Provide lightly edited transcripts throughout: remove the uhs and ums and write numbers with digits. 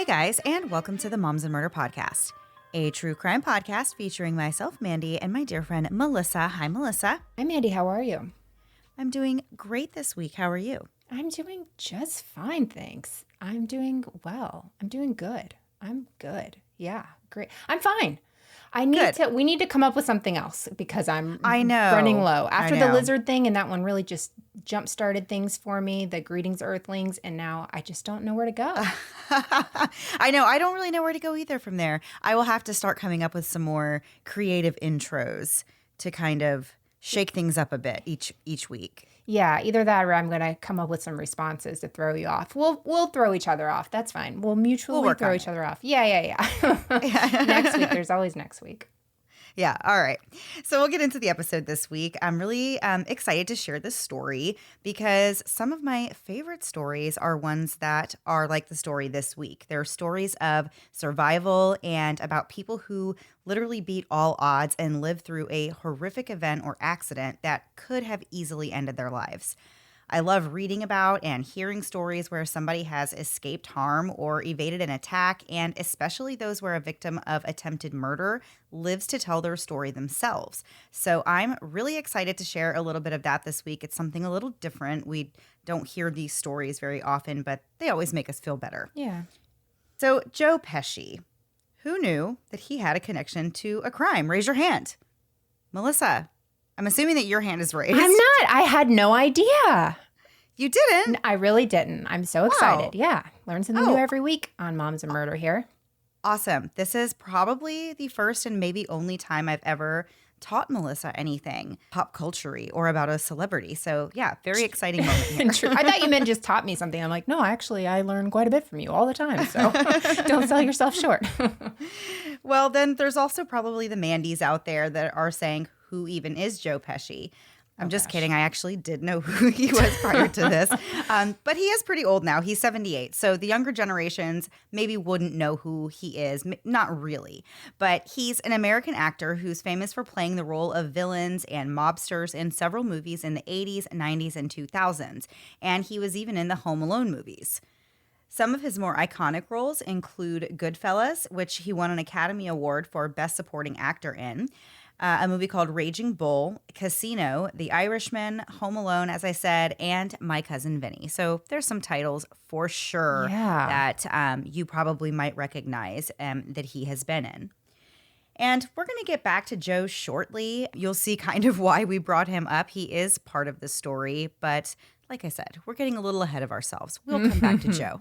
Hey guys, and welcome to the Moms and Murder Podcast, a true crime podcast featuring myself, Mandy, and my dear friend, Melissa. Hi, Melissa. Hi, Mandy. How are you? I'm doing great this week. How are you? I'm doing just fine, thanks. I'm doing well. I'm doing good. I'm good. Yeah, great. I'm fine. We need to come up with something else because I know. running low. After the lizard thing, and that one really just jump-started things for me, the greetings, Earthlings, and now I just don't know where to go. I know. I don't really know where to go either from there. I will have to start coming up with some more creative intros to kind of shake things up a bit each week. Yeah, either that or I'm going to come up with some responses to throw you off. We'll throw each other off. That's fine. We'll mutually throw each other off. Yeah. Next week. There's always next week. Yeah. All right. So we'll get into the episode this week. I'm really excited to share this story because some of my favorite stories are ones that are like the story this week. They're stories of survival and about people who literally beat all odds and lived through a horrific event or accident that could have easily ended their lives. I love reading about and hearing stories where somebody has escaped harm or evaded an attack, and especially those where a victim of attempted murder lives to tell their story themselves. So I'm really excited to share a little bit of that this week. It's something a little different. We don't hear these stories very often, but they always make us feel better. Yeah. So Joe Pesci, who knew that he had a connection to a crime? Raise your hand. Melissa, I'm assuming that your hand is raised. I'm not. I had no idea. You didn't? I really didn't. I'm so excited. Wow. Yeah. Learn something new every week on Moms and Murder here. Awesome. This is probably the first and maybe only time I've ever taught Melissa anything pop culture-y or about a celebrity. So yeah, very exciting moment here. True. I thought you meant just taught me something. I'm like, no, actually, I learn quite a bit from you all the time. So don't sell yourself short. Well, then there's also probably the Mandys out there that are saying, who even is Joe Pesci? I'm just kidding. I actually did know who he was prior to this. But he is pretty old now. He's 78. So the younger generations maybe wouldn't know who he is. Not really. But he's an American actor who's famous for playing the role of villains and mobsters in several movies in the 80s, 90s, and 2000s. And he was even in the Home Alone movies. Some of his more iconic roles include Goodfellas, which he won an Academy Award for Best Supporting Actor in. A movie called Raging Bull, Casino, The Irishman, Home Alone, as I said, and My Cousin Vinny. So there's some titles for sure that you probably might recognize that he has been in. And we're going to get back to Joe shortly. You'll see kind of why we brought him up. He is part of the story, but like I said, we're getting a little ahead of ourselves. We'll come back to Joe.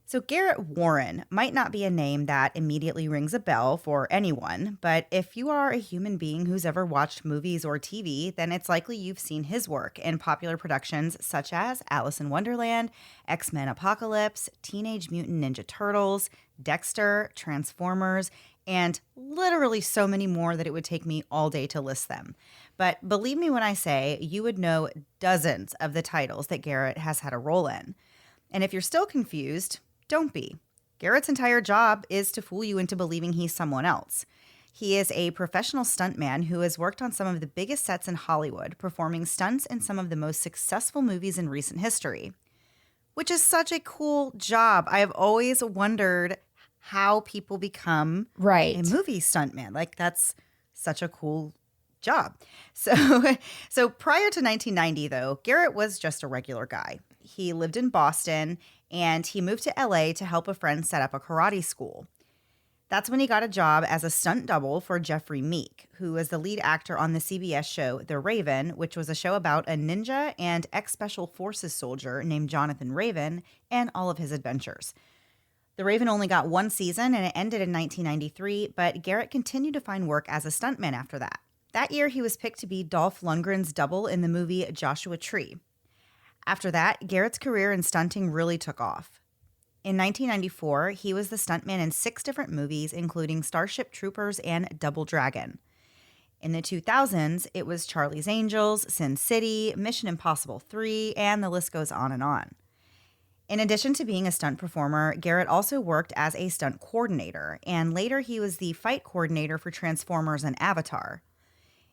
So Garrett Warren might not be a name that immediately rings a bell for anyone, but if you are a human being who's ever watched movies or TV, then it's likely you've seen his work in popular productions such as Alice in Wonderland, X-Men Apocalypse, Teenage Mutant Ninja Turtles, Dexter, Transformers, and literally so many more that it would take me all day to list them. But believe me when I say you would know dozens of the titles that Garrett has had a role in. And if you're still confused, don't be. Garrett's entire job is to fool you into believing he's someone else. He is a professional stuntman who has worked on some of the biggest sets in Hollywood, performing stunts in some of the most successful movies in recent history, which is such a cool job. I have always wondered how people become a movie stuntman. Like, that's such a cool job. So prior to 1990, though, Garrett was just a regular guy. He lived in Boston, and he moved to LA to help a friend set up a karate school. That's when he got a job as a stunt double for Jeffrey Meek, who was the lead actor on the CBS show The Raven, which was a show about a ninja and ex-Special Forces soldier named Jonathan Raven and all of his adventures. The Raven only got one season, and it ended in 1993, but Garrett continued to find work as a stuntman after that. That year, he was picked to be Dolph Lundgren's double in the movie Joshua Tree. After that, Garrett's career in stunting really took off. In 1994, he was the stuntman in 6 different movies, including Starship Troopers and Double Dragon. In the 2000s, it was Charlie's Angels, Sin City, Mission Impossible 3, and the list goes on and on. In addition to being a stunt performer, Garrett also worked as a stunt coordinator, and later he was the fight coordinator for Transformers and Avatar.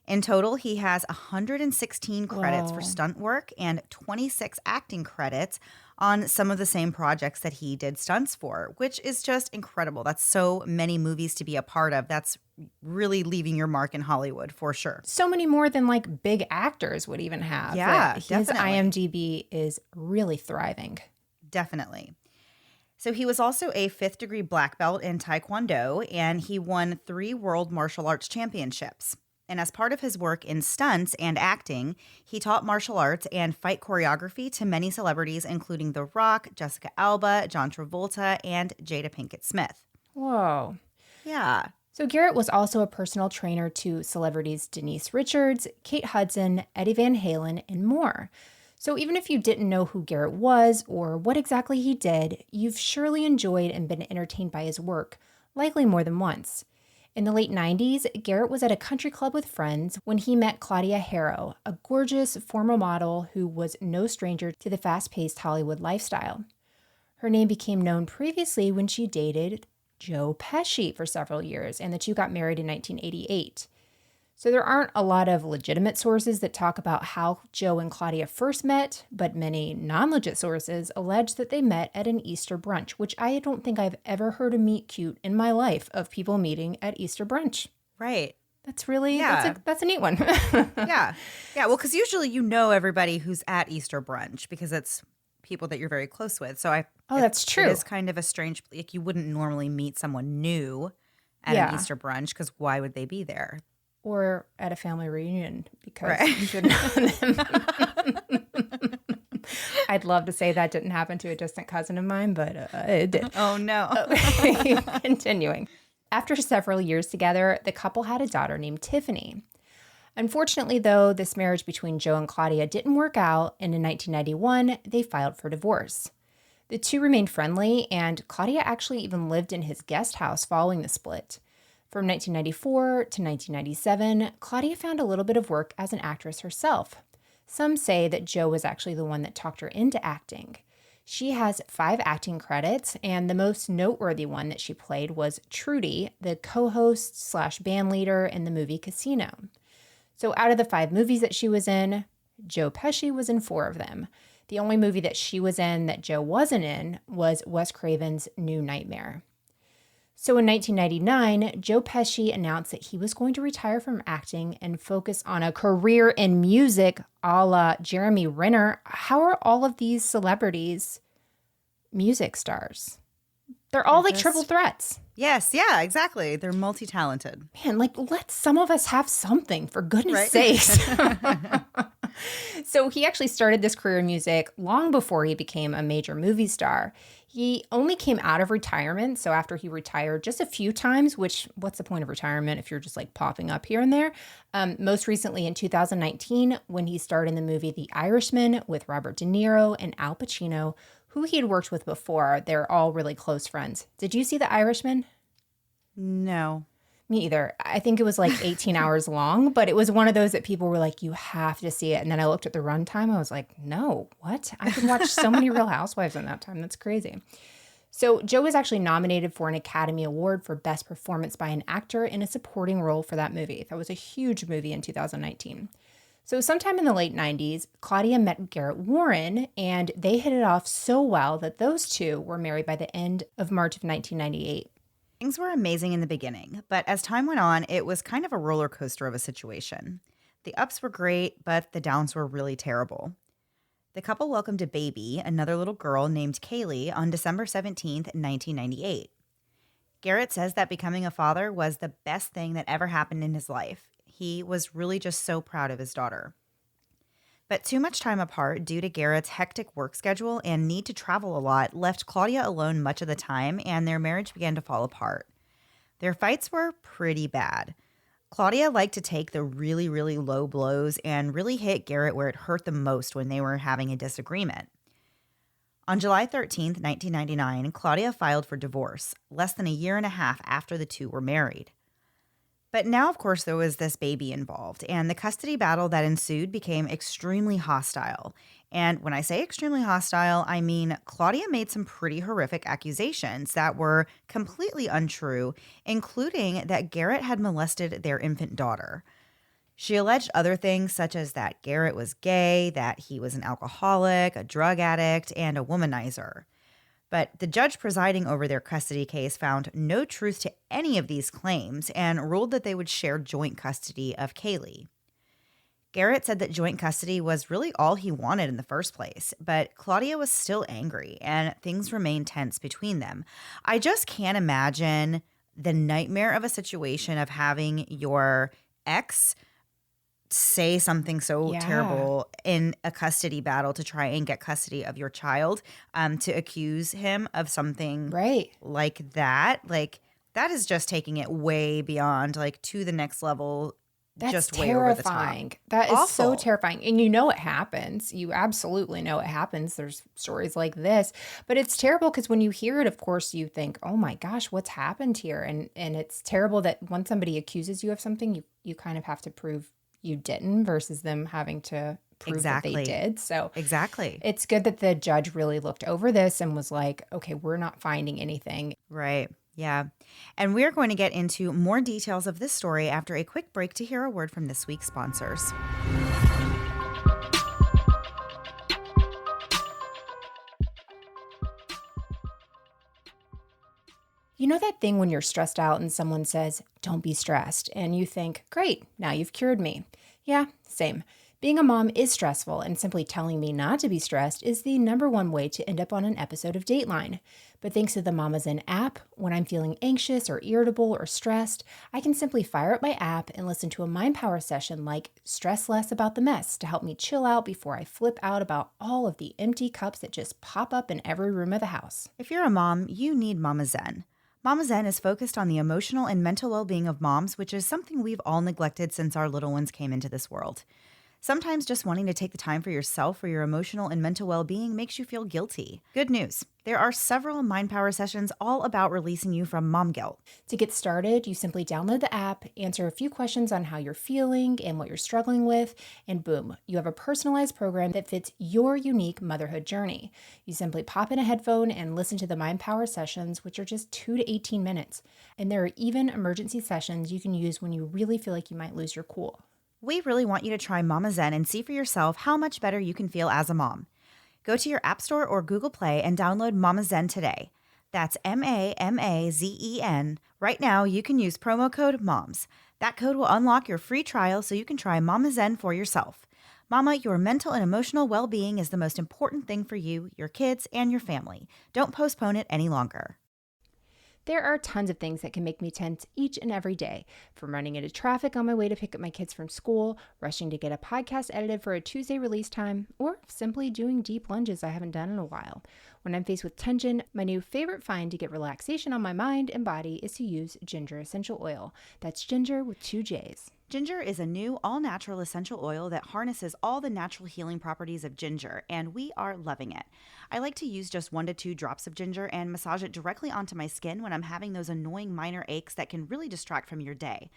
In total, he has 116 credits for Whoa. stunt work and 26 acting credits on some of the same projects that he did stunts for, which is just incredible. That's so many movies to be a part of. That's really leaving your mark in Hollywood for sure. So many more than like big actors would even have. Yeah, His definitely. IMDb is really thriving. Definitely. So he was also a 5th-degree black belt in Taekwondo, and he won 3 world martial arts championships. And as part of his work in stunts and acting, he taught martial arts and fight choreography to many celebrities, including The Rock, Jessica Alba, John Travolta, and Jada Pinkett Smith. Whoa. Yeah. So Garrett was also a personal trainer to celebrities Denise Richards, Kate Hudson, Eddie Van Halen, and more. So even if you didn't know who Garrett was or what exactly he did, you've surely enjoyed and been entertained by his work, likely more than once. In the late 90s, Garrett was at a country club with friends when he met Claudia Harrow, a gorgeous former model who was no stranger to the fast-paced Hollywood lifestyle. Her name became known previously when she dated Joe Pesci for several years, and the two got married in 1988. So there aren't a lot of legitimate sources that talk about how Joe and Claudia first met, but many non-legit sources allege that they met at an Easter brunch, which I don't think I've ever heard a meet cute in my life of people meeting at Easter brunch. Right. That's really, Yeah. that's a neat one. Yeah. Yeah. Well, because usually you know everybody who's at Easter brunch because it's people that you're very close with. So That's true. It is kind of a strange, like you wouldn't normally meet someone new at an Easter brunch because why would they be there? Or at a family reunion because Right. you should know them. I'd love to say that didn't happen to a distant cousin of mine, but it did. Oh, no. Continuing. After several years together, the couple had a daughter named Tiffany. Unfortunately, though, this marriage between Joe and Claudia didn't work out, and in 1991, they filed for divorce. The two remained friendly, and Claudia actually even lived in his guest house following the split. From 1994 to 1997, Claudia found a little bit of work as an actress herself. Some say that Joe was actually the one that talked her into acting. She has 5 acting credits, and the most noteworthy one that she played was Trudy, the co-host slash band leader in the movie Casino. So out of the 5 movies that she was in, Joe Pesci was in 4 of them. The only movie that she was in that Joe wasn't in was Wes Craven's New Nightmare. So in 1999, Joe Pesci announced that he was going to retire from acting and focus on a career in music a la Jeremy Renner. How are all of these celebrities music stars? They're all like triple threats. Yes, yeah, exactly. They're multi-talented. Man, like let some of us have something, for goodness sakes. So he actually started this career in music long before he became a major movie star. He only came out of retirement. So after he retired just a few times, which what's the point of retirement if you're just like popping up here and there? Most recently in 2019, when he starred in the movie The Irishman with Robert De Niro and Al Pacino, who he had worked with before. They're all really close friends. Did you see The Irishman? No. Me either. I think it was like 18 hours long, but it was one of those that people were like, you have to see it. And then I looked at the runtime. I was like, no, what? I could watch so many Real Housewives in that time. That's crazy. So Joe was actually nominated for an Academy Award for Best Performance by an Actor in a Supporting Role for that movie. That was a huge movie in 2019. So sometime in the late 90s, Claudia met Garrett Warren, and they hit it off so well that those two were married by the end of March of 1998. Things were amazing in the beginning, but as time went on, it was kind of a roller coaster of a situation. The ups were great, but the downs were really terrible. The couple welcomed a baby, another little girl named Kaylee, on December 17th, 1998. Garrett says that becoming a father was the best thing that ever happened in his life. He was really just so proud of his daughter. But too much time apart due to Garrett's hectic work schedule and need to travel a lot left Claudia alone much of the time, and their marriage began to fall apart. Their fights were pretty bad. Claudia liked to take the really, really low blows and really hit Garrett where it hurt the most when they were having a disagreement. On July 13th, 1999, Claudia filed for divorce, less than a year and a half after the two were married. But now, of course, there was this baby involved, and the custody battle that ensued became extremely hostile. And when I say extremely hostile, I mean Claudia made some pretty horrific accusations that were completely untrue, including that Garrett had molested their infant daughter. She alleged other things such as that Garrett was gay, that he was an alcoholic, a drug addict, and a womanizer. But the judge presiding over their custody case found no truth to any of these claims and ruled that they would share joint custody of Kaylee. Garrett said that joint custody was really all he wanted in the first place, but Claudia was still angry and things remained tense between them. I just can't imagine the nightmare of a situation of having your ex say something so terrible in a custody battle to try and get custody of your child, to accuse him of something like that. Like, that is just taking it way beyond, like, to the next level. That's just terrifying. Way over the top. That is Awful. so terrifying. And you know it happens. You absolutely know it happens. There's stories like this. But it's terrible because when you hear it, of course, you think, oh my gosh, what's happened here? And it's terrible that when somebody accuses you of something, you kind of have to prove you didn't versus them having to prove that they did. So it's good that the judge really looked over this and was like, okay, we're not finding anything. Right. Yeah. And we're going to get into more details of this story after a quick break to hear a word from this week's sponsors. You know that thing when you're stressed out and someone says, don't be stressed, and you think, great, now you've cured me. Yeah, same. Being a mom is stressful, and simply telling me not to be stressed is the number one way to end up on an episode of Dateline. But thanks to the Mama Zen app, when I'm feeling anxious or irritable or stressed, I can simply fire up my app and listen to a mind power session like Stress Less About the Mess to help me chill out before I flip out about all of the empty cups that just pop up in every room of the house. If you're a mom, you need Mama Zen. Mama Zen is focused on the emotional and mental well-being of moms, which is something we've all neglected since our little ones came into this world. Sometimes just wanting to take the time for yourself or your emotional and mental well-being makes you feel guilty. Good news. There are several Mind Power sessions all about releasing you from mom guilt. To get started, you simply download the app, answer a few questions on how you're feeling and what you're struggling with, and boom, you have a personalized program that fits your unique motherhood journey. You simply pop in a headphone and listen to the Mind Power sessions, which are just 2 to 18 minutes. And there are even emergency sessions you can use when you really feel like you might lose your cool. We really want you to try Mama Zen and see for yourself how much better you can feel as a mom. Go to your App Store or Google Play and download Mama Zen today. That's MAMAZEN. Right now, you can use promo code MOMS. That code will unlock your free trial so you can try Mama Zen for yourself. Mama, your mental and emotional well-being is the most important thing for you, your kids, and your family. Don't postpone it any longer. There are tons of things that can make me tense each and every day, from running into traffic on my way to pick up my kids from school, rushing to get a podcast edited for a Tuesday release time, or simply doing deep lunges I haven't done in a while. When I'm faced with tension, my new favorite find to get relaxation on my mind and body is to use ginger essential oil. That's ginger with 2 J's. Ginger is a new all-natural essential oil that harnesses all the natural healing properties of ginger, and we are loving it. I like to use just 1 to 2 drops of ginger and massage it directly onto my skin when I'm having those annoying minor aches that can really distract from your day.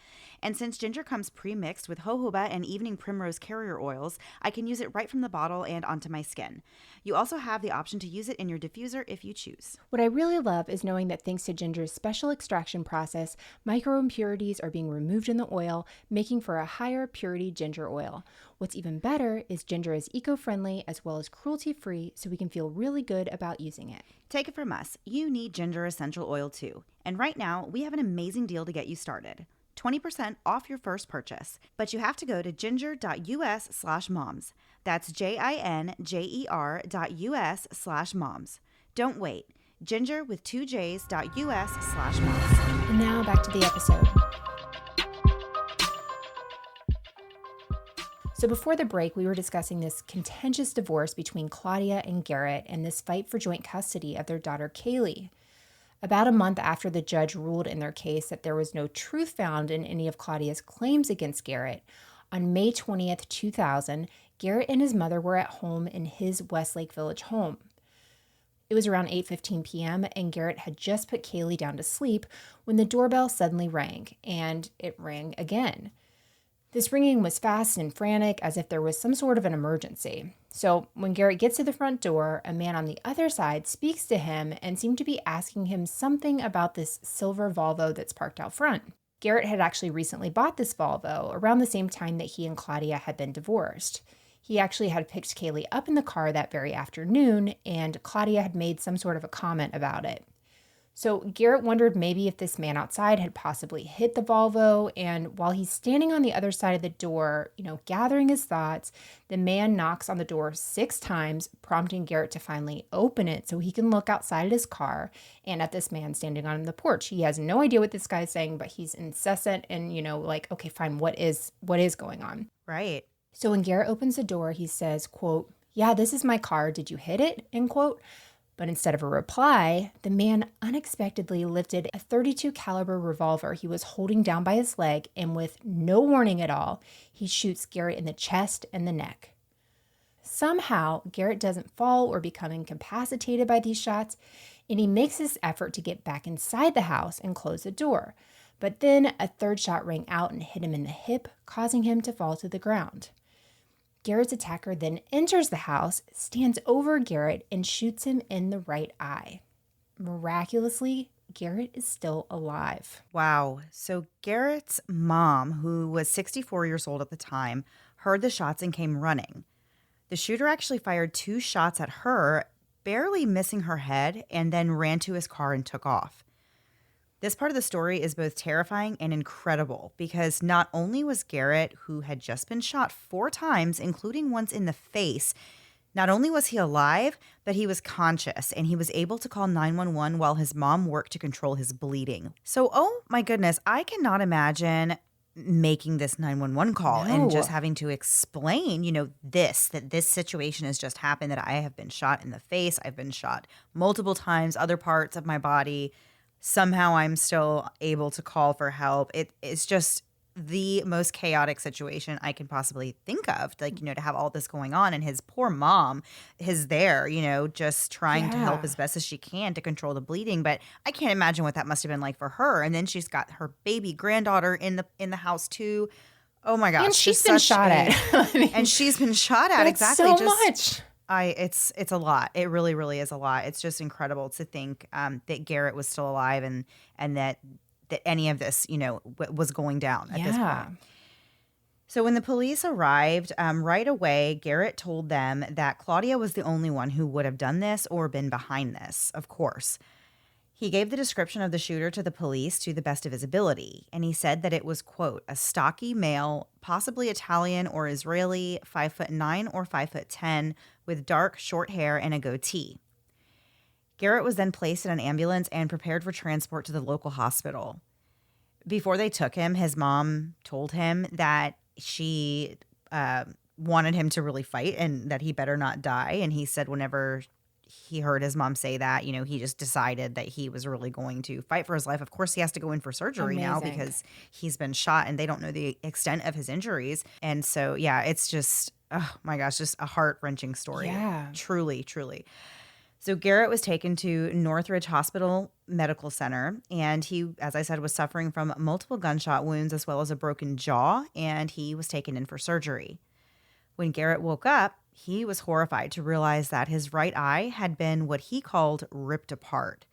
And since ginger comes pre-mixed with jojoba and evening primrose carrier oils, I can use it right from the bottle and onto my skin. You also have the option to use it in your diffuser if you choose. What I really love is knowing that thanks to ginger's special extraction process, micro impurities are being removed in the oil, making for a higher purity ginger oil. What's even better is ginger is eco-friendly as well as cruelty-free, so we can feel really good about using it. Take it from us, you need ginger essential oil too. And right now, we have an amazing deal to get you started. 20% off your first purchase, but you have to go to ginger.us/moms. That's JINJER.us/moms. Don't wait. Ginger with 2 J's.us/moms. And now back to the episode. So before the break, we were discussing this contentious divorce between Claudia and Garrett and this fight for joint custody of their daughter Kaylee. About a month after the judge ruled in their case that there was no truth found in any of Claudia's claims against Garrett, on May 20th, 2000, Garrett and his mother were at home in his Westlake Village home. It was around 8:15 p.m., and Garrett had just put Kaylee down to sleep when the doorbell suddenly rang, and it rang again. This ringing was fast and frantic, as if there was some sort of an emergency. So when Garrett gets to the front door, a man on the other side speaks to him and seemed to be asking him something about this silver Volvo that's parked out front. Garrett had actually recently bought this Volvo around the same time that he and Claudia had been divorced. He actually had picked Kaylee up in the car that very afternoon, and Claudia had made some sort of a comment about it. So Garrett wondered maybe if this man outside had possibly hit the Volvo, and while he's standing on the other side of the door, gathering his thoughts, the man knocks on the door 6 times, prompting Garrett to finally open it so he can look outside at his car and at this man standing on the porch. He has no idea what this guy's saying, but he's incessant and, okay, fine, what is going on? Right. So when Garrett opens the door, he says, quote, "Yeah, this is my car. Did you hit it?" End quote. But instead of a reply, the man unexpectedly lifted a .32 caliber revolver he was holding down by his leg, and with no warning at all, he shoots Garrett in the chest and the neck. Somehow, Garrett doesn't fall or become incapacitated by these shots, and he makes this effort to get back inside the house and close the door. But then a third shot rang out and hit him in the hip, causing him to fall to the ground. Garrett's attacker then enters the house, stands over Garrett, and shoots him in the right eye. Miraculously, Garrett is still alive. Wow. So Garrett's mom, who was 64 years old at the time, heard the shots and came running. The shooter actually fired 2 shots at her, barely missing her head, and then ran to his car and took off. This part of the story is both terrifying and incredible because not only was Garrett, who had just been shot 4 times, including once in the face, not only was he alive, but he was conscious and he was able to call 911 while his mom worked to control his bleeding. So, oh my goodness, I cannot imagine making this 911 call and just having to explain, that this situation has just happened, that I have been shot in the face, I've been shot multiple times, other parts of my body. Somehow I'm still able to call for help. It's just the most chaotic situation I can possibly think of, to have all this going on. And his poor mom is there, just trying to help as best as she can to control the bleeding. But I can't imagine what that must have been like for her. And then she's got her baby granddaughter in the house too. Oh my gosh. And she's been shot at. And she's been shot at. Exactly. So much. It's a lot. It really, really is a lot. It's just incredible to think that Garrett was still alive and that any of this, was going down at this point. So when the police arrived, right away, Garrett told them that Claudia was the only one who would have done this or been behind this, of course. He gave the description of the shooter to the police to the best of his ability, and he said that it was, quote, a stocky male, possibly Italian or Israeli, 5'9" or 5'10", with dark, short hair and a goatee. Garrett was then placed in an ambulance and prepared for transport to the local hospital. Before they took him, his mom told him that she wanted him to really fight and that he better not die, and he said whenever he heard his mom say that, he just decided that he was really going to fight for his life. Of course, he has to go in for surgery now because he's been shot and they don't know the extent of his injuries. And so, yeah, it's just, oh my gosh, just a heart-wrenching story. Yeah. Truly, truly. So Garrett was taken to Northridge Hospital Medical Center, and he, as I said, was suffering from multiple gunshot wounds as well as a broken jaw, and he was taken in for surgery. When Garrett woke up, he was horrified to realize that his right eye had been what he called ripped apart.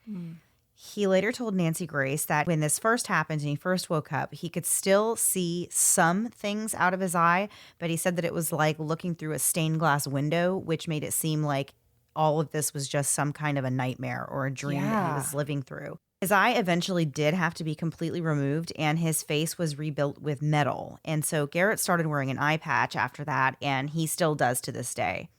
He later told Nancy Grace that when this first happened and he first woke up, he could still see some things out of his eye, but he said that it was like looking through a stained glass window, which made it seem like all of this was just some kind of a nightmare or a dream that he was living through. His eye eventually did have to be completely removed, and his face was rebuilt with metal. And so Garrett started wearing an eye patch after that, and he still does to this day.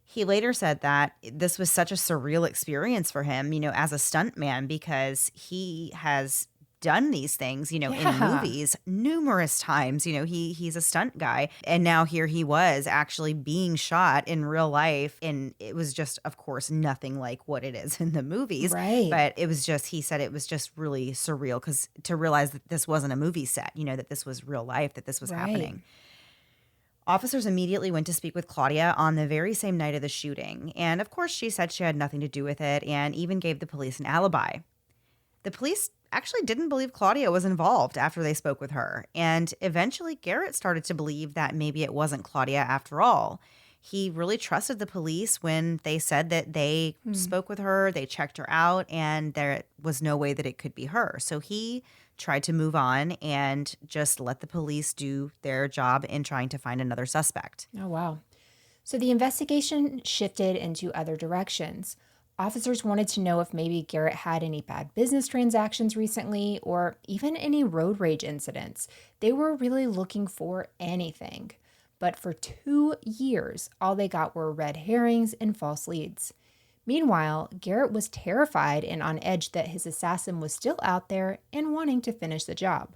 He later said that this was such a surreal experience for him, as a stuntman, because he has done these things, in movies numerous times. He's a stunt guy. And now here he was actually being shot in real life. And it was just, of course, nothing like what it is in the movies. Right. But it was just, he said it was just really surreal because to realize that this wasn't a movie set, that this was real life, that this was happening. Officers immediately went to speak with Claudia on the very same night of the shooting. And of course, she said she had nothing to do with it and even gave the police an alibi. The police actually didn't believe Claudia was involved after they spoke with her. And eventually, Garrett started to believe that maybe it wasn't Claudia after all. he really trusted the police when they said that they spoke with her, they checked her out, and there was no way that it could be her. So he tried to move on and just let the police do their job in trying to find another suspect. Oh, wow. So the investigation shifted into other directions. Officers wanted to know if maybe Garrett had any bad business transactions recently or even any road rage incidents. They were really looking for anything. But for 2 years, all they got were red herrings and false leads. Meanwhile, Garrett was terrified and on edge that his assassin was still out there and wanting to finish the job.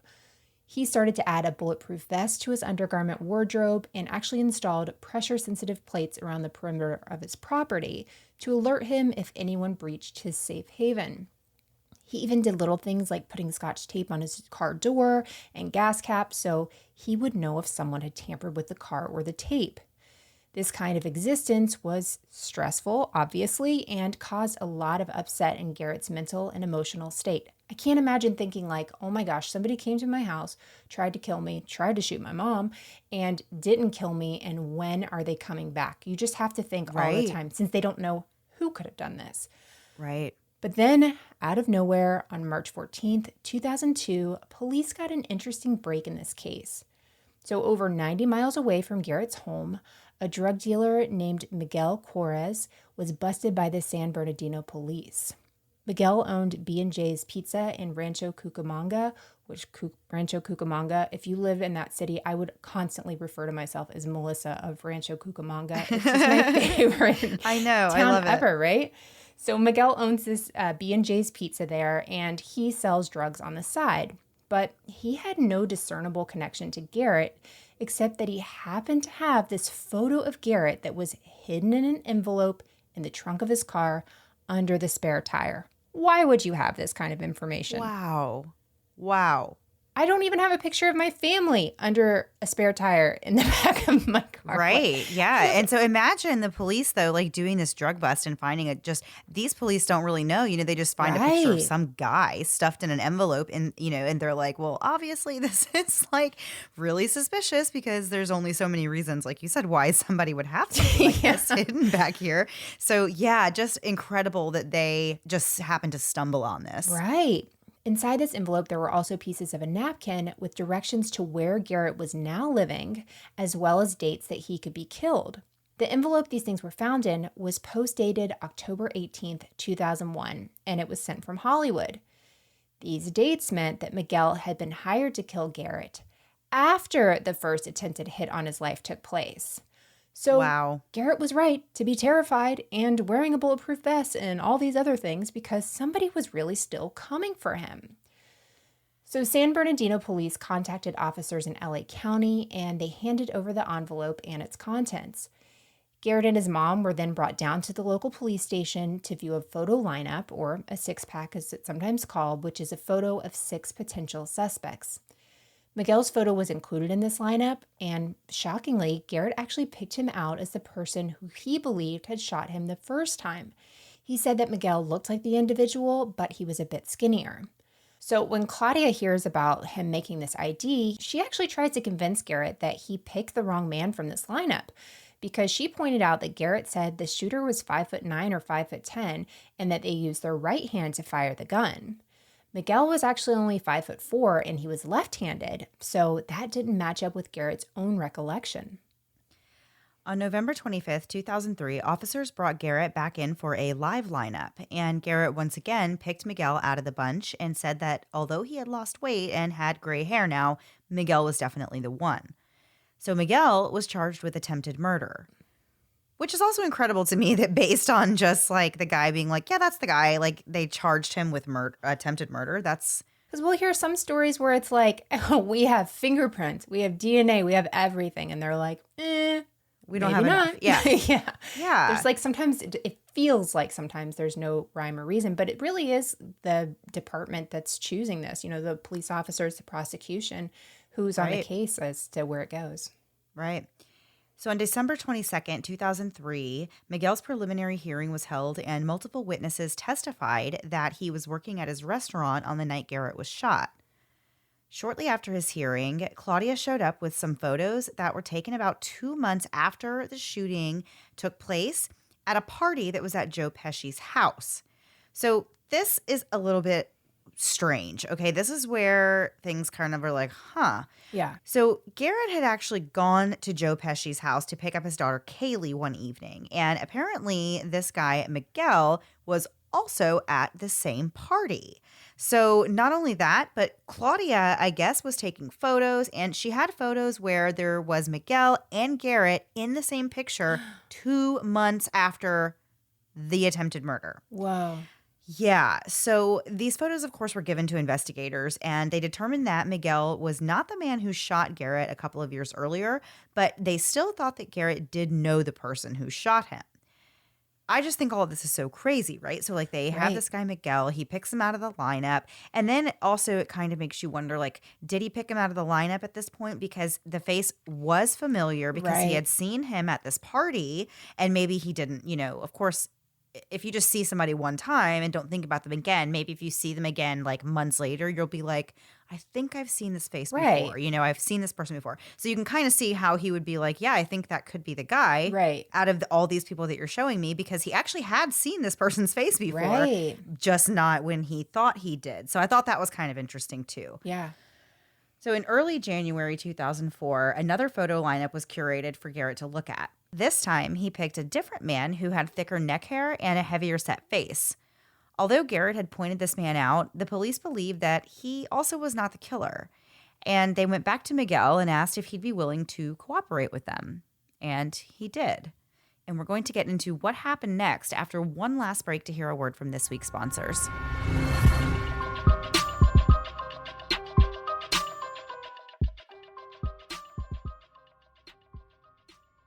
He started to add a bulletproof vest to his undergarment wardrobe and actually installed pressure-sensitive plates around the perimeter of his property to alert him if anyone breached his safe haven. He even did little things like putting scotch tape on his car door and gas caps so he would know if someone had tampered with the car or the tape. This kind of existence was stressful, obviously, and caused a lot of upset in Garrett's mental and emotional state. I can't imagine thinking like, oh my gosh, somebody came to my house, tried to kill me, tried to shoot my mom, and didn't kill me, and when are they coming back? You just have to think all the time, since they don't know who could have done this. Right. But then, out of nowhere, on March 14th, 2002, police got an interesting break in this case. So over 90 miles away from Garrett's home, a drug dealer named Miguel Juarez was busted by the San Bernardino police. Miguel owned B&J's Pizza in Rancho Cucamonga, Rancho Cucamonga, if you live in that city, I would constantly refer to myself as Melissa of Rancho Cucamonga. It's just my favorite I know, town I love ever, it. right? So Miguel owns this B&J's Pizza there, and he sells drugs on the side. But he had no discernible connection to Garrett, except that he happened to have this photo of Garrett that was hidden in an envelope in the trunk of his car under the spare tire. Why would you have this kind of information? Wow. Wow. I don't even have a picture of my family under a spare tire in the back of my car. Right. Yeah. And so imagine the police, though, like doing this drug bust and finding it. Just these police don't really know. They just find a picture of some guy stuffed in an envelope and, and they're like, well, obviously this is like really suspicious because there's only so many reasons, like you said, why somebody would have something like this hidden back here. So, yeah, just incredible that they just happened to stumble on this. Right. Inside this envelope, there were also pieces of a napkin with directions to where Garrett was now living, as well as dates that he could be killed. The envelope these things were found in was post-dated October 18th, 2001, and it was sent from Hollywood. These dates meant that Miguel had been hired to kill Garrett after the first attempted hit on his life took place. So wow. Garrett was right to be terrified and wearing a bulletproof vest and all these other things because somebody was really still coming for him. So San Bernardino police contacted officers in LA County and they handed over the envelope and its contents. Garrett and his mom were then brought down to the local police station to view a photo lineup, or a six-pack as it's sometimes called, which is a photo of 6 potential suspects. Miguel's photo was included in this lineup, and shockingly, Garrett actually picked him out as the person who he believed had shot him the first time. He said that Miguel looked like the individual, but he was a bit skinnier. So when Claudia hears about him making this ID, she actually tries to convince Garrett that he picked the wrong man from this lineup, because she pointed out that Garrett said the shooter was 5'9" or 5'10", and that they used their right hand to fire the gun. Miguel was actually only 5'4" and he was left-handed, so that didn't match up with Garrett's own recollection. On November 25th, 2003, officers brought Garrett back in for a live lineup, and Garrett once again picked Miguel out of the bunch and said that although he had lost weight and had gray hair now, Miguel was definitely the one. So Miguel was charged with attempted murder. Which is also incredible to me that based on just like the guy being like, yeah, that's the guy, like they charged him with attempted murder. That's because we'll hear some stories where it's like, oh, we have fingerprints, we have DNA, we have everything. And they're like, we don't have enough. Yeah. Yeah. There's like sometimes it feels like sometimes there's no rhyme or reason, but it really is the department that's choosing this, the police officers, the prosecution, who's on the case as to where it goes. Right. So on December 22nd, 2003, Miguel's preliminary hearing was held and multiple witnesses testified that he was working at his restaurant on the night Garrett was shot. Shortly after his hearing, Claudia showed up with some photos that were taken about 2 months after the shooting took place at a party that was at Joe Pesci's house. So this is a little bit strange. Okay, this is where things kind of are like, huh. Yeah. So Garrett had actually gone to Joe Pesci's house to pick up his daughter Kaylee one evening. And apparently this guy, Miguel, was also at the same party. So not only that, but Claudia, I guess, was taking photos, and she had photos where there was Miguel and Garrett in the same picture 2 months after the attempted murder. Whoa. Yeah. So these photos, of course, were given to investigators, and they determined that Miguel was not the man who shot Garrett a couple of years earlier, but they still thought that Garrett did know the person who shot him. I just think all of this is so crazy, right? So, like, they have Right. this guy, Miguel. He picks him out of the lineup. And then also it kind of makes you wonder, like, did he pick him out of the lineup at this point? Because the face was familiar because he Right. had seen him at this party. And maybe he didn't, of course, if you just see somebody one time and don't think about them again, maybe if you see them again like months later, you'll be like, I think I've seen this face Right. before. I've seen this person before. So you can kind of see how he would be like, yeah, I think that could be the guy Right. out of all these people that you're showing me, because he actually had seen this person's face before, Right. just not when he thought he did. So I thought that was kind of interesting too. Yeah. So in early January 2004, another photo lineup was curated for Garrett to look at. This time, he picked a different man who had thicker neck hair and a heavier set face. Although Garrett had pointed this man out, the police believed that he also was not the killer. And they went back to Miguel and asked if he'd be willing to cooperate with them. And he did. And we're going to get into what happened next after one last break to hear a word from this week's sponsors.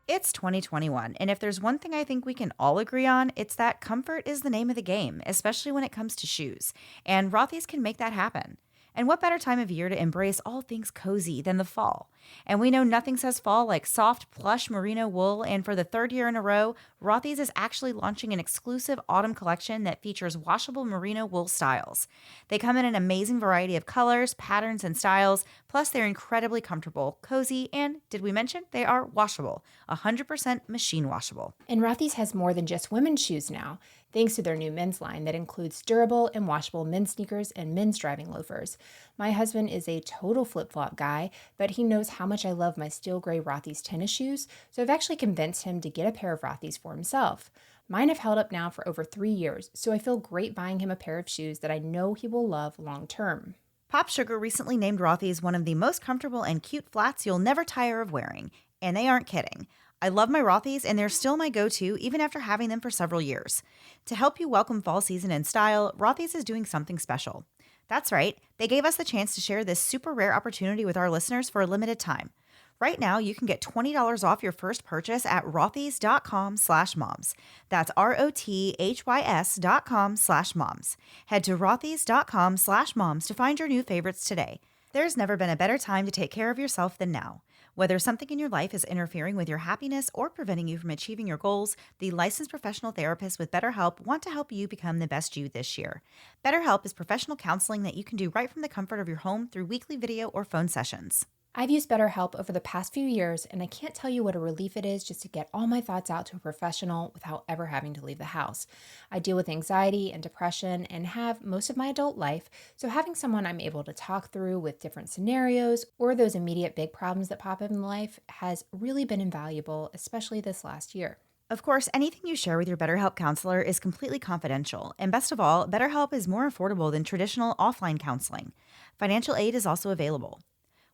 It's 2021, and if there's one thing I think we can all agree on, it's that comfort is the name of the game, especially when it comes to shoes. And Rothy's can make that happen. And what better time of year to embrace all things cozy than the fall? And we know nothing says fall like soft, plush merino wool, and for the third year in a row, Rothy's is actually launching an exclusive autumn collection that features washable merino wool styles. They come in an amazing variety of colors, patterns, and styles, plus they're incredibly comfortable, cozy, and, did we mention, they are washable, 100% machine washable. And Rothy's has more than just women's shoes now, thanks to their new men's line that includes durable and washable men's sneakers and men's driving loafers. My husband is a total flip-flop guy, but he knows how much I love my steel gray Rothy's tennis shoes, so I've actually convinced him to get a pair of Rothy's for himself. Mine have held up now for over 3 years, so I feel great buying him a pair of shoes that I know he will love long term. Pop Sugar recently named Rothy's one of the most comfortable and cute flats you'll never tire of wearing, and they aren't kidding. I love my Rothy's, and they're still my go-to even after having them for several years. To help you welcome fall season in style, Rothy's is doing something special. That's right, they gave us the chance to share this super rare opportunity with our listeners for a limited time. Right now, you can get $20 off your first purchase at rothys.com/moms. That's ROTHYS.com/moms. Head to rothys.com/moms to find your new favorites today. There's never been a better time to take care of yourself than now. Whether something in your life is interfering with your happiness or preventing you from achieving your goals, the licensed professional therapists with BetterHelp want to help you become the best you this year. BetterHelp is professional counseling that you can do right from the comfort of your home through weekly video or phone sessions. I've used BetterHelp over the past few years, and I can't tell you what a relief it is just to get all my thoughts out to a professional without ever having to leave the house. I deal with anxiety and depression and have most of my adult life, so having someone I'm able to talk through with different scenarios or those immediate big problems that pop up in life has really been invaluable, especially this last year. Of course, anything you share with your BetterHelp counselor is completely confidential, and best of all, BetterHelp is more affordable than traditional offline counseling. Financial aid is also available.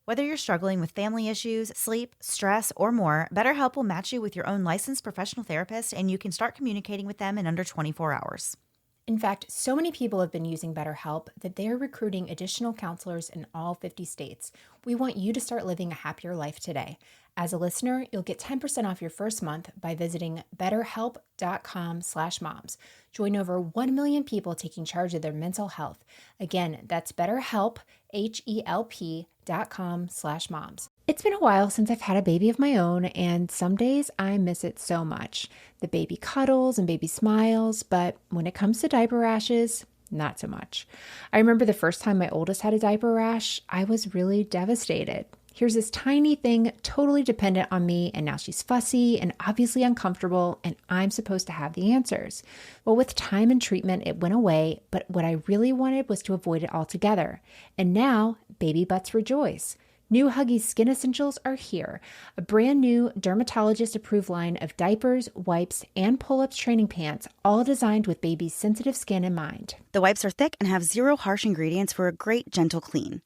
Whether you're struggling with family issues, sleep, stress, or more, BetterHelp will match you with your own licensed professional therapist, and you can start communicating with them in under 24 hours. In fact, so many people have been using BetterHelp that they are recruiting additional counselors in all 50 states. We want you to start living a happier life today. As a listener, you'll get 10% off your first month by visiting betterhelp.com/moms. Join over 1 million people taking charge of their mental health. Again, that's BetterHelp, HELP.com/moms. It's been a while since I've had a baby of my own, and some days I miss it so much. The baby cuddles and baby smiles, but when it comes to diaper rashes, not so much. I remember the first time my oldest had a diaper rash, I was really devastated. Here's this tiny thing totally dependent on me, and now she's fussy and obviously uncomfortable, and I'm supposed to have the answers. Well, with time and treatment, it went away, but what I really wanted was to avoid it altogether. And now, baby butts rejoice. New Huggies Skin Essentials are here, a brand new dermatologist-approved line of diapers, wipes, and pull-ups training pants, all designed with baby's sensitive skin in mind. The wipes are thick and have zero harsh ingredients for a great, gentle clean.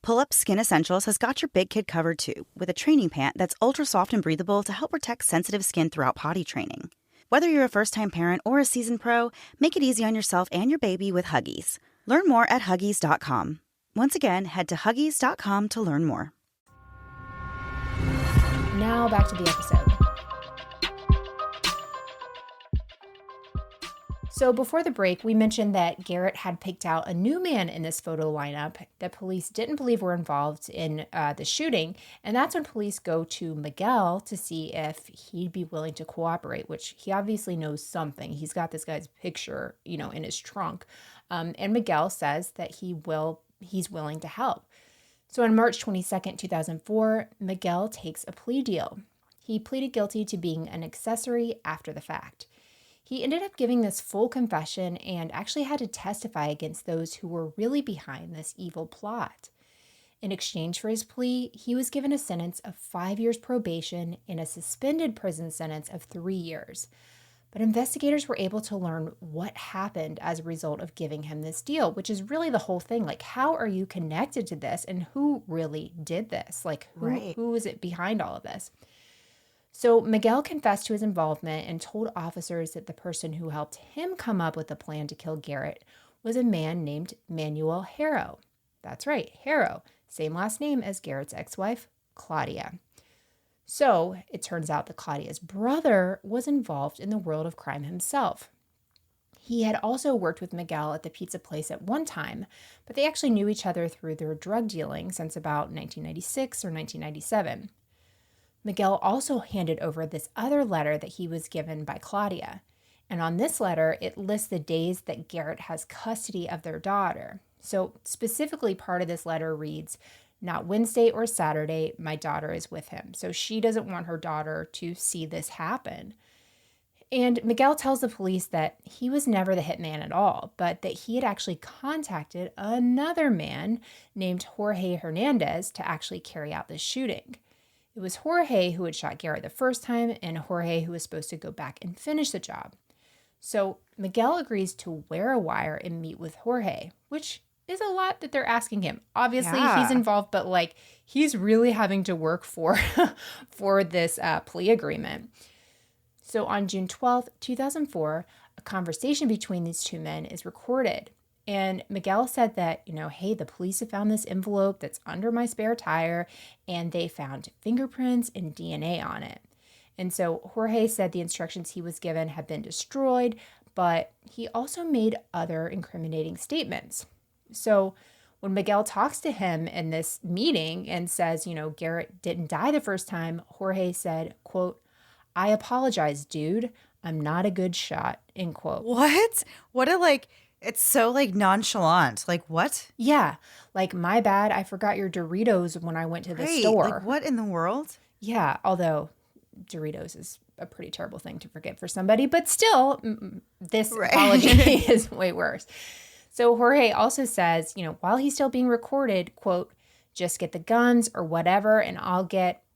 Pull-Up Skin Essentials has got your big kid covered too, with a training pant that's ultra soft and breathable to help protect sensitive skin throughout potty training. Whether you're a first-time parent or a seasoned pro, make it easy on yourself and your baby with Huggies. Learn more at Huggies.com. Once again, head to Huggies.com to learn more. Now back to the episode. So before the break, we mentioned that Garrett had picked out a new man in this photo lineup that police didn't believe were involved in the shooting. And that's when police go to Miguel to see if he'd be willing to cooperate, which he obviously knows something. He's got this guy's picture, in his trunk. And Miguel says that he's willing to help. So on March 22nd, 2004, Miguel takes a plea deal. He pleaded guilty to being an accessory after the fact. He ended up giving this full confession and actually had to testify against those who were really behind this evil plot. In exchange for his plea, he was given a sentence of 5 years probation and a suspended prison sentence of 3 years. But investigators were able to learn what happened as a result of giving him this deal, which is really the whole thing. Like, how are you connected to this and who really did this? Like, who is it behind all of this? So Miguel confessed to his involvement and told officers that the person who helped him come up with a plan to kill Garrett was a man named Manuel Harrow. That's right, Harrow, same last name as Garrett's ex-wife, Claudia. So it turns out that Claudia's brother was involved in the world of crime himself. He had also worked with Miguel at the pizza place at one time, but they actually knew each other through their drug dealing since about 1996 or 1997. Miguel also handed over this other letter that he was given by Claudia. And on this letter, it lists the days that Garrett has custody of their daughter. So specifically, part of this letter reads, "Not Wednesday or Saturday, my daughter is with him." So she doesn't want her daughter to see this happen. And Miguel tells the police that he was never the hitman at all, but that he had actually contacted another man named Jorge Hernandez to actually carry out this shooting. It was Jorge who had shot Garrett the first time and Jorge who was supposed to go back and finish the job. So Miguel agrees to wear a wire and meet with Jorge, which is a lot that they're asking him. Obviously, he's involved, but he's really having to work for this plea agreement. So on June 12th, 2004, a conversation between these two men is recorded. And Miguel said that, hey, the police have found this envelope that's under my spare tire, and they found fingerprints and DNA on it. And so Jorge said the instructions he was given had been destroyed, but he also made other incriminating statements. So when Miguel talks to him in this meeting and says, Garrett didn't die the first time, Jorge said, quote, "I apologize, dude. I'm not a good shot," end quote. What? It's so nonchalant. What? Yeah. My bad. I forgot your Doritos when I went to the store. What in the world? Yeah. Although Doritos is a pretty terrible thing to forget for somebody, but still this apology is way worse. So Jorge also says, while he's still being recorded, quote, "Just get the guns or whatever and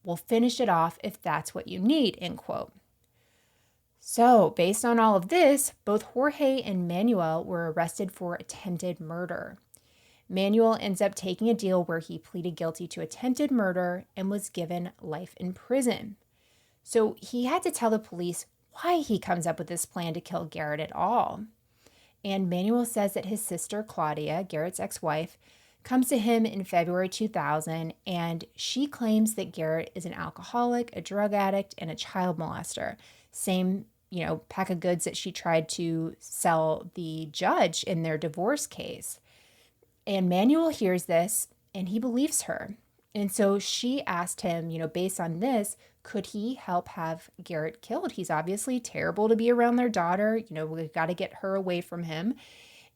we'll finish it off if that's what you need," end quote. So, based on all of this, both Jorge and Manuel were arrested for attempted murder. Manuel ends up taking a deal where he pleaded guilty to attempted murder and was given life in prison. So, he had to tell the police why he comes up with this plan to kill Garrett at all. And Manuel says that his sister, Claudia, Garrett's ex-wife, comes to him in February 2000, and she claims that Garrett is an alcoholic, a drug addict, and a child molester. Same pack of goods that she tried to sell the judge in their divorce case. And Manuel hears this and he believes her. And so she asked him, based on this, could he help have Garrett killed? He's obviously terrible to be around their daughter. We've got to get her away from him.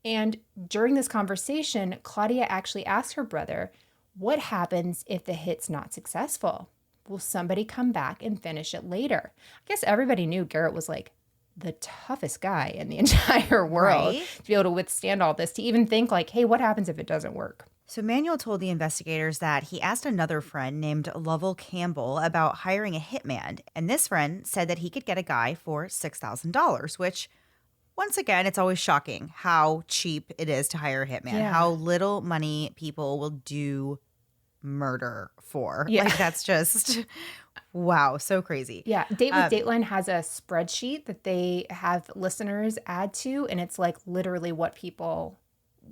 And during this conversation, Claudia actually asked her brother, what happens if the hit's not successful? Will somebody come back and finish it later? I guess everybody knew Garrett was like the toughest guy in the entire world to be able to withstand all this, to even think like, hey, what happens if it doesn't work? So Manuel told the investigators that he asked another friend named Lovell Campbell about hiring a hitman. And this friend said that he could get a guy for $6,000, which, once again, it's always shocking how cheap it is to hire a hitman, how little money people will do murder for. Like, that's just, wow, so crazy. Yeah. Date with Dateline has a spreadsheet that they have listeners add to, and it's like literally what people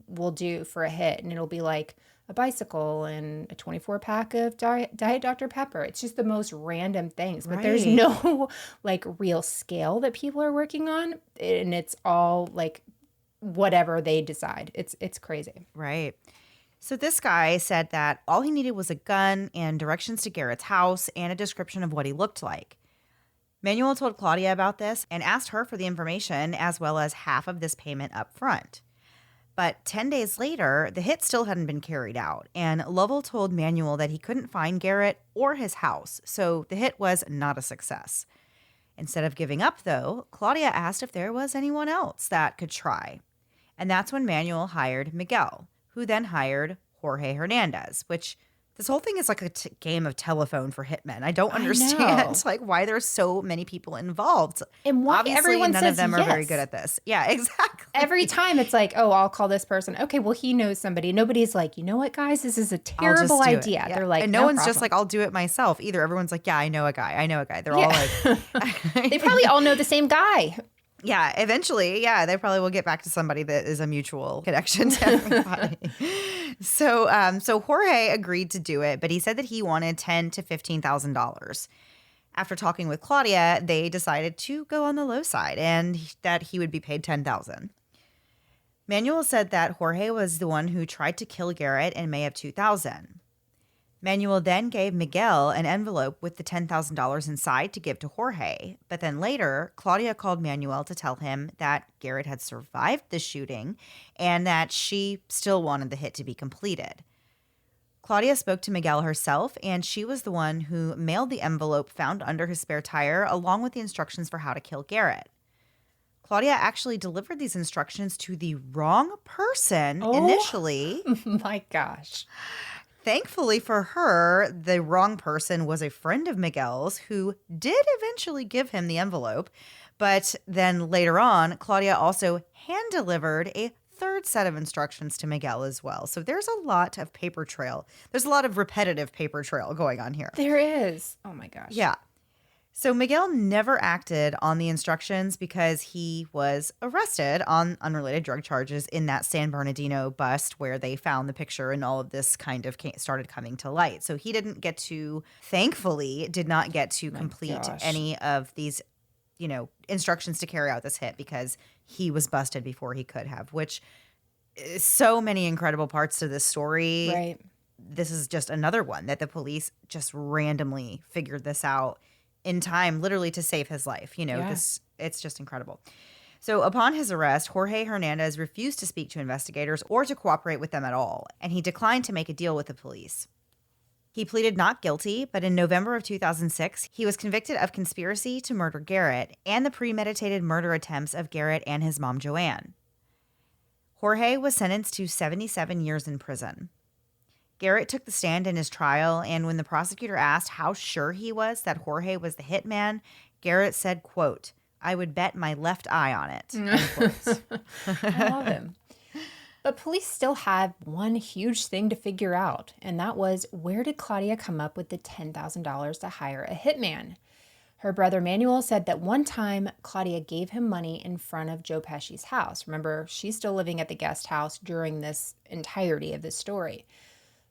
will do for a hit. And it'll be like a bicycle and a 24-pack of Diet Dr. Pepper. It's just the most random things, but there's no like real scale that people are working on. And it's all like whatever they decide. It's crazy. Right. So this guy said that all he needed was a gun and directions to Garrett's house and a description of what he looked like. Manuel told Claudia about this and asked her for the information as well as half of this payment up front. But 10 days later, the hit still hadn't been carried out, and Lovell told Manuel that he couldn't find Garrett or his house, so the hit was not a success. Instead of giving up, though, Claudia asked if there was anyone else that could try. And that's when Manuel hired Miguel, who then hired Jorge Hernandez, which this whole thing is like a game of telephone for hitmen. I don't understand like why there's so many people involved. And why obviously everyone none says of them yes. are very good at this. Yeah, exactly. Every time it's like, oh, I'll call this person. Okay, well, he knows somebody. Nobody's like, you know what, guys, this is a terrible idea. Yeah. They're like, and no one's just like, I'll do it myself either. Everyone's like, yeah, I know a guy. They're all like, they probably all know the same guy. Yeah, eventually, they probably will get back to somebody that is a mutual connection to everybody. So Jorge agreed to do it, but he said that he wanted $10,000 to $15,000. After talking with Claudia, they decided to go on the low side and that he would be paid $10,000. Manuel said that Jorge was the one who tried to kill Garrett in May of 2000. Manuel then gave Miguel an envelope with the $10,000 inside to give to Jorge. But then later, Claudia called Manuel to tell him that Garrett had survived the shooting and that she still wanted the hit to be completed. Claudia spoke to Miguel herself, and she was the one who mailed the envelope found under his spare tire along with the instructions for how to kill Garrett. Claudia actually delivered these instructions to the wrong person initially. My gosh. Thankfully for her, the wrong person was a friend of Miguel's who did eventually give him the envelope. But then later on, Claudia also hand-delivered a third set of instructions to Miguel as well. So there's a lot of paper trail. There's a lot of repetitive paper trail going on here. There is. Oh my gosh. Yeah. So Miguel never acted on the instructions because he was arrested on unrelated drug charges in that San Bernardino bust where they found the picture and all of this kind of started coming to light. So he did not get to complete any of these, instructions to carry out this hit because he was busted before he could have, which is so many incredible parts to this story. Right. This is just another one that the police just randomly figured this out in time, literally to save his life. It's just incredible. So upon his arrest, Jorge Hernandez refused to speak to investigators or to cooperate with them at all, and he declined to make a deal with the police. He pleaded not guilty, but in November of 2006, he was convicted of conspiracy to murder Garrett and the premeditated murder attempts of Garrett and his mom, Joanne. Jorge was sentenced to 77 years in prison. Garrett took the stand in his trial, and when the prosecutor asked how sure he was that Jorge was the hitman, Garrett said, quote, "I would bet my left eye on it." I love him. But police still had one huge thing to figure out, and that was, where did Claudia come up with the $10,000 to hire a hitman? Her brother Manuel said that one time Claudia gave him money in front of Joe Pesci's house. Remember, she's still living at the guest house during this entirety of this story.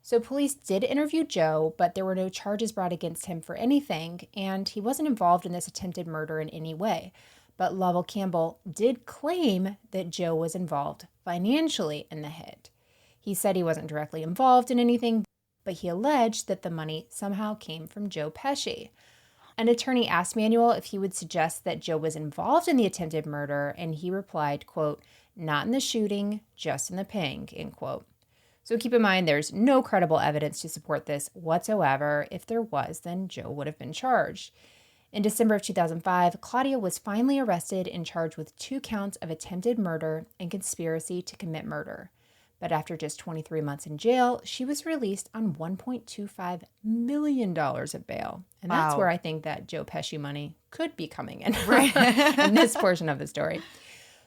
So police did interview Joe, but there were no charges brought against him for anything, and he wasn't involved in this attempted murder in any way. But Lovell Campbell did claim that Joe was involved financially in the hit. He said he wasn't directly involved in anything, but he alleged that the money somehow came from Joe Pesci. An attorney asked Manuel if he would suggest that Joe was involved in the attempted murder, and he replied, quote, Not in the shooting, just in the paying, end quote. So keep in mind, there's no credible evidence to support this whatsoever. If there was, then Joe would have been charged. In December of 2005, Claudia was finally arrested and charged with 2 counts of attempted murder and conspiracy to commit murder. But after just 23 months in jail, she was released on $1.25 million of bail. And that's where I think that Joe Pesci money could be coming in, right? In this portion of the story.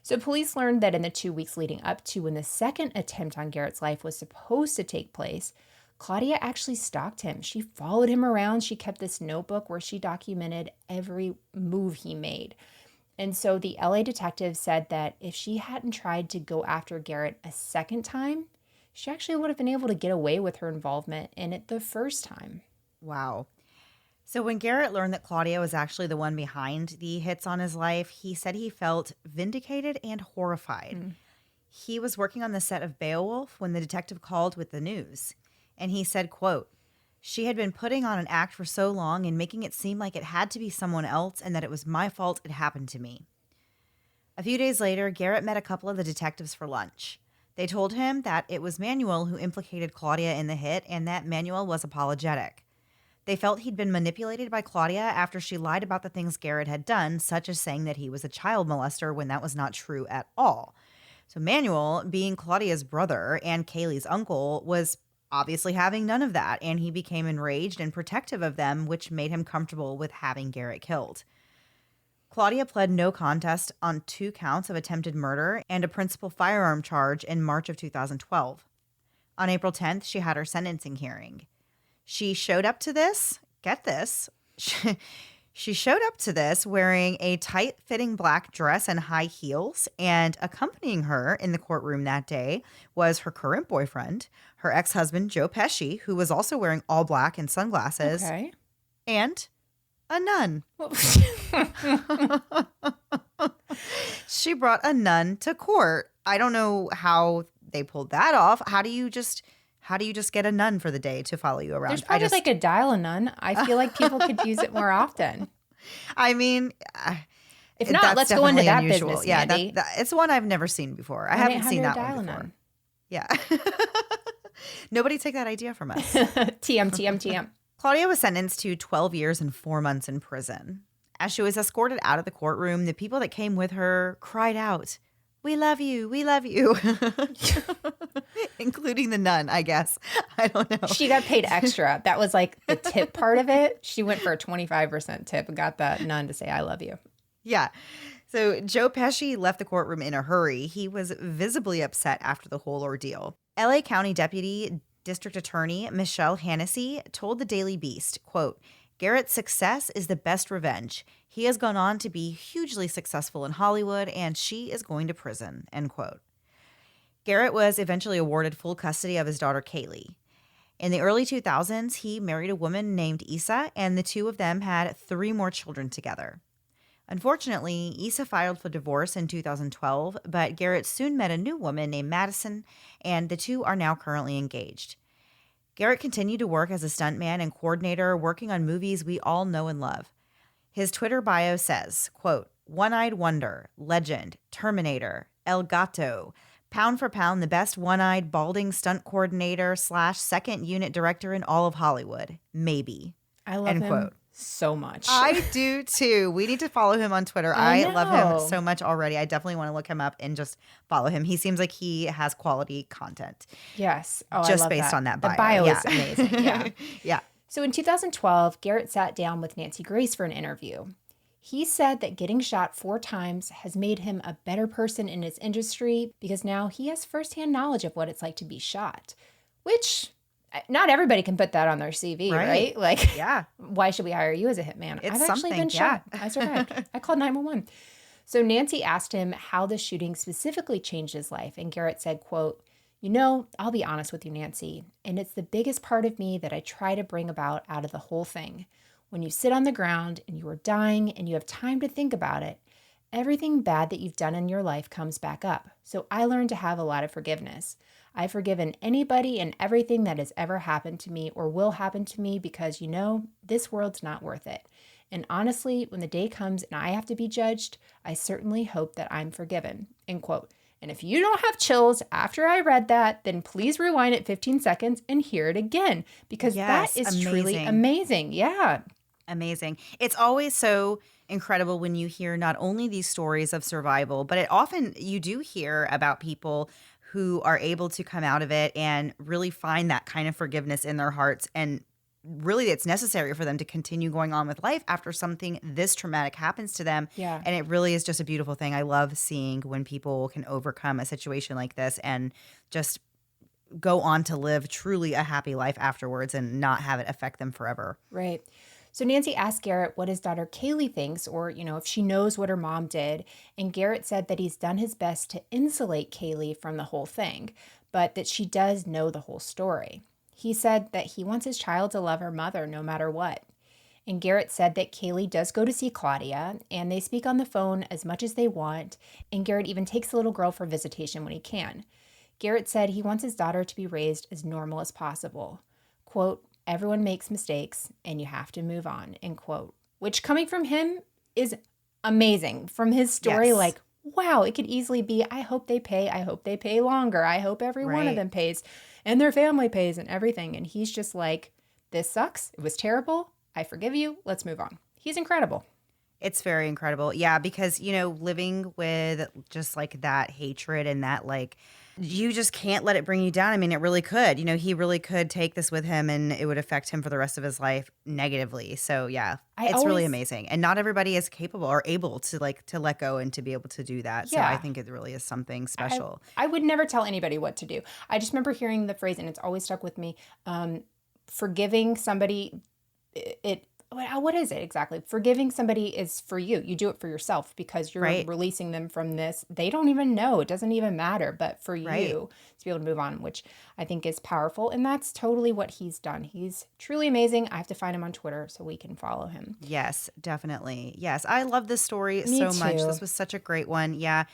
So police learned that in the 2 weeks leading up to when the second attempt on Garrett's life was supposed to take place, Claudia actually stalked him. She followed him around. She kept this notebook where she documented every move he made. And so the LA detective said that if she hadn't tried to go after Garrett a second time, she actually would have been able to get away with her involvement in it the first time. Wow. So when Garrett learned that Claudia was actually the one behind the hits on his life, he said he felt vindicated and horrified. He was working on the set of Beowulf when the detective called with the news. And he said, quote, "She had been putting on an act for so long and making it seem like it had to be someone else and that it was my fault it happened to me." A few days later, Garrett met a couple of the detectives for lunch. They told him that it was Manuel who implicated Claudia in the hit and that Manuel was apologetic. They felt he'd been manipulated by Claudia after she lied about the things Garrett had done, such as saying that he was a child molester when that was not true at all. So Manuel, being Claudia's brother and Kaylee's uncle, was obviously having none of that, and he became enraged and protective of them, which made him comfortable with having Garrett killed. Claudia pled no contest on 2 counts of attempted murder and a principal firearm charge in March of 2012. On April 10th, she had her sentencing hearing. She showed up to this, get this, she showed up to this wearing a tight-fitting black dress and high heels, and accompanying her in the courtroom that day was her current boyfriend, her ex-husband, Joe Pesci, who was also wearing all black and sunglasses, and a nun. She brought a nun to court. I don't know how they pulled that off. How do you just get a nun for the day to follow you around? There's probably like a dial-a-nun. I feel like people could use it more often. I mean, if not, let's go into that unusual. business, Yeah, Mandy. it's one I've never seen before. I haven't seen that one before. Yeah. Nobody take that idea from us. TM. Claudia was sentenced to 12 years and 4 months in prison. As she was escorted out of the courtroom, the people that came with her cried out, "We love you, we love you." Including the nun, I guess. I don't know. She got paid extra. That was like the tip part of it. She went for a 25% tip and got that nun to say, "I love you." Yeah. So Joe Pesci left the courtroom in a hurry. He was visibly upset after the whole ordeal. LA County Deputy District Attorney Michelle Hannessy told the Daily Beast, quote, "Garrett's success is the best revenge. He has gone on to be hugely successful in Hollywood, and she is going to prison," end quote. Garrett was eventually awarded full custody of his daughter, Kaylee. In the early 2000s, he married a woman named Issa, and the two of them had 3 more children together. Unfortunately, Issa filed for divorce in 2012, but Garrett soon met a new woman named Madison, and the two are now currently engaged. Garrett continued to work as a stuntman and coordinator, working on movies we all know and love. His Twitter bio says, quote, "One-eyed wonder, legend, Terminator, El Gato, pound for pound the best one-eyed balding stunt coordinator / second unit director in all of Hollywood. Maybe." I love end him quote. So much. I do too. We need to follow him on Twitter. I love him so much already. I definitely want to look him up and just follow him. He seems like he has quality content. Yes. Oh, just I love based that. on that bio. The bio is amazing. Yeah. Yeah. So in 2012, Garrett sat down with Nancy Grace for an interview. He said that getting shot 4 times has made him a better person in his industry because now he has firsthand knowledge of what it's like to be shot, which not everybody can put that on their CV, right? Like, yeah. Why should we hire you as a hitman? It's I've actually been shot. Yeah. I survived. I called 911. So Nancy asked him how the shooting specifically changed his life. And Garrett said, quote, "You know, I'll be honest with you, Nancy, and it's the biggest part of me that I try to bring about out of the whole thing. When you sit on the ground and you are dying and you have time to think about it, everything bad that you've done in your life comes back up. So I learned to have a lot of forgiveness. I've forgiven anybody and everything that has ever happened to me or will happen to me because, you know, this world's not worth it. And honestly, when the day comes and I have to be judged, I certainly hope that I'm forgiven," end quote. And if you don't have chills after I read that, then please rewind it 15 seconds and hear it again, because that is truly amazing. Yeah. Amazing. It's always so incredible when you hear not only these stories of survival, but it often you do hear about people who are able to come out of it and really find that kind of forgiveness in their hearts, and really it's necessary for them to continue going on with life after something this traumatic happens to them. Yeah. And it really is just a beautiful thing. I love seeing when people can overcome a situation like this and just go on to live truly a happy life afterwards and not have it affect them forever. Right. So Nancy asked Garrett what his daughter Kaylee thinks, or, if she knows what her mom did. And Garrett said that he's done his best to insulate Kaylee from the whole thing, but that she does know the whole story. He said that he wants his child to love her mother no matter what. And Garrett said that Kaylee does go to see Claudia, and they speak on the phone as much as they want. And Garrett even takes the little girl for visitation when he can. Garrett said he wants his daughter to be raised as normal as possible. Quote, "Everyone makes mistakes and you have to move on," end quote. Which, coming from him, is amazing. From his story, Yes. like, wow, it could easily be, I hope they pay. I hope they pay longer. I hope every one of them pays and their family pays and everything. And he's just like, this sucks. It was terrible. I forgive you. Let's move on. He's incredible. It's very incredible. Yeah, because, living with just like that hatred and that you just can't let it bring you down. I mean, it really could. He really could take this with him and it would affect him for the rest of his life negatively. So, yeah, it's really amazing. And not everybody is capable or able to let go and to be able to do that. So I think it really is something special. I would never tell anybody what to do. I just remember hearing the phrase, and it's always stuck with me, forgiving somebody, what is it exactly? Forgiving somebody is for you. You do it for yourself because you're releasing them from this. They don't even know. It doesn't even matter. But for you to be able to move on, which I think is powerful. And that's totally what he's done. He's truly amazing. I have to find him on Twitter so we can follow him. Yes, definitely. Yes, I love this story so much. This was such a great one. Yeah.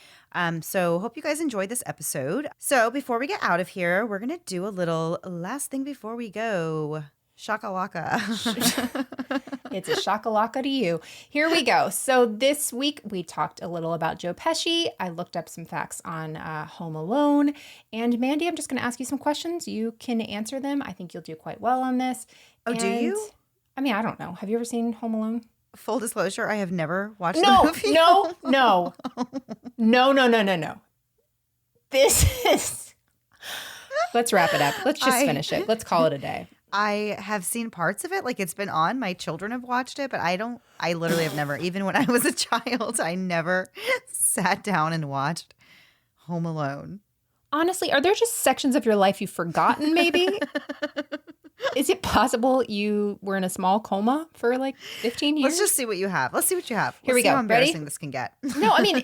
So hope you guys enjoyed this episode. So before we get out of here, we're going to do a little last thing before we go. Shakalaka. It's a shakalaka to you. Here we go. So this week we talked a little about Joe Pesci. I looked up some facts on Home Alone. And Mandy, I'm just going to ask you some questions. You can answer them. I think you'll do quite well on this. Oh, do you? I mean, I don't know. Have you ever seen Home Alone? Full disclosure, I have never watched the movie. No. This is... Let's wrap it up. Let's just finish it. Let's call it a day. I have seen parts of it. It's been on. My children have watched it, but I literally have never, even when I was a child, I never sat down and watched Home Alone. Honestly, are there just sections of your life you've forgotten, maybe? Is it possible you were in a small coma for 15 years? Let's just see what you have. Let's see what you have. Here we go. See how embarrassing Ready? This can get. No, I mean,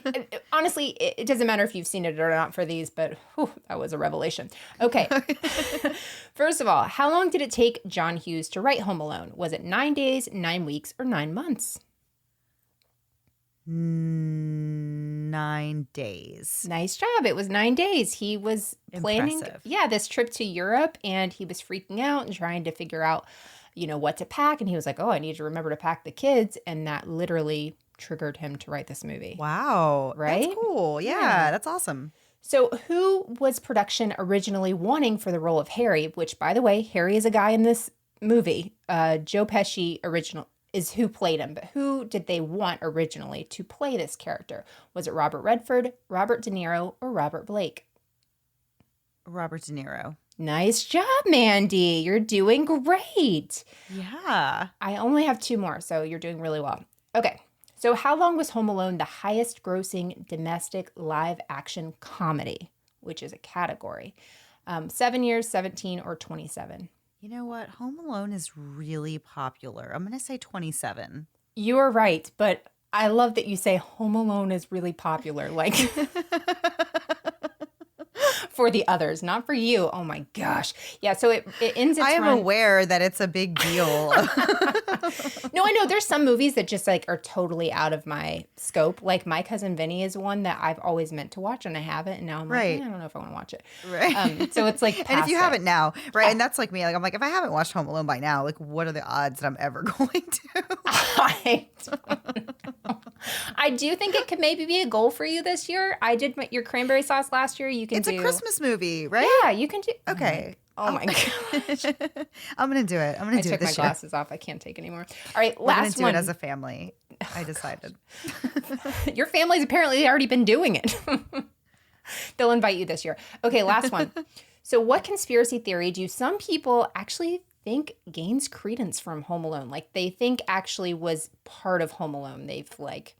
honestly, it doesn't matter if you've seen it or not for these, but that was a revelation. Okay. First of all, how long did it take John Hughes to write Home Alone? Was it 9 days, 9 weeks, or 9 months? 9 days. Nice job. It was 9 days. He was planning this trip to Europe, and he was freaking out and trying to figure out, what to pack. And he was like, oh, I need to remember to pack the kids. And that literally triggered him to write this movie. Wow. Right? That's cool. Yeah, that's awesome. So who was production originally wanting for the role of Harry, which, by the way, Harry is a guy in this movie. Joe Pesci is who played him, but who did they want originally to play this character? Was it Robert Redford, Robert De Niro, or Robert Blake? Robert De Niro. Nice job, Mandy. You're doing great. Yeah. I only have 2 more, so you're doing really well. Okay. So how long was Home Alone the highest grossing domestic live action comedy, which is a category? 7 years, 17, or 27? You know what? Home Alone is really popular. I'm going to say 27. You are right, but I love that you say Home Alone is really popular. For the others, not for you. Oh my gosh. Yeah, so it ends its I am run. aware that it's a big deal. No, I know there's some movies that just like are totally out of my scope. Like My Cousin Vinny is one that I've always meant to watch and I haven't, and now I'm Right. like, I don't know if I want to watch it. Right. So it's like And if past you it. haven't now, right? And that's like me. Like I'm like, if I haven't watched Home Alone by now, like what are the odds that I'm ever going to? I don't know. I do think it could maybe be a goal for you this year. I did your cranberry sauce last year. You can It's do a Christmas movie, right? Yeah, you can do. Okay. Oh my gosh. I'm gonna do it. I'm gonna I do it took my this year. glasses off. I can't take anymore. All right, We're gonna last do one. it as a family. I decided. Your family's apparently already been doing it. They'll invite you this year. Okay, last one. So what conspiracy theory do some people actually think gains credence from Home Alone? Like they think actually was part of Home Alone. They've like,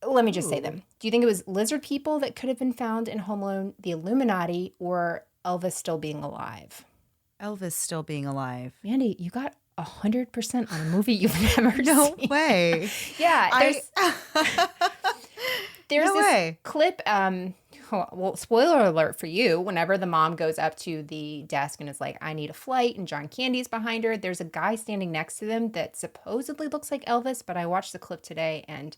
let me just say them. Do you think it was lizard people that could have been found in Home Alone, the Illuminati, or Elvis still being alive? Elvis still being alive. Mandy, you got 100% on a movie you've never No seen. way. Yeah, there's No this way. clip. Well, spoiler alert for you. Whenever the mom goes up to the desk and is like, "I need a flight," and John Candy's behind her, there's a guy standing next to them that supposedly looks like Elvis. But I watched the clip today, and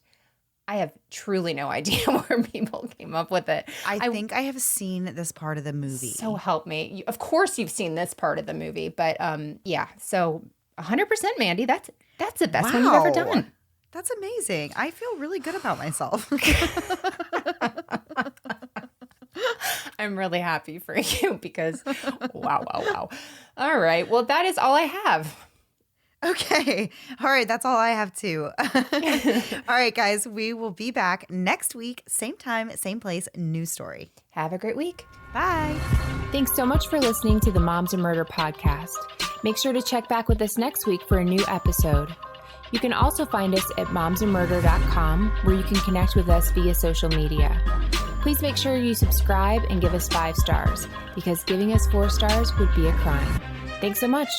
I have truly no idea where people came up with it. I think I have seen this part of the movie. So help me. Of course, you've seen this part of the movie, but yeah. So 100%, Mandy. That's the best one you've ever done. That's amazing. I feel really good about myself. I'm really happy for you because wow. All right. Well, that is all I have. Okay. All right. That's all I have too. All right, guys. We will be back next week. Same time, same place, new story. Have a great week. Bye. Thanks so much for listening to the Moms and Murder podcast. Make sure to check back with us next week for a new episode. You can also find us at momsandmurder.com, where you can connect with us via social media. Please make sure you subscribe and give us 5 stars, because giving us 4 stars would be a crime. Thanks so much.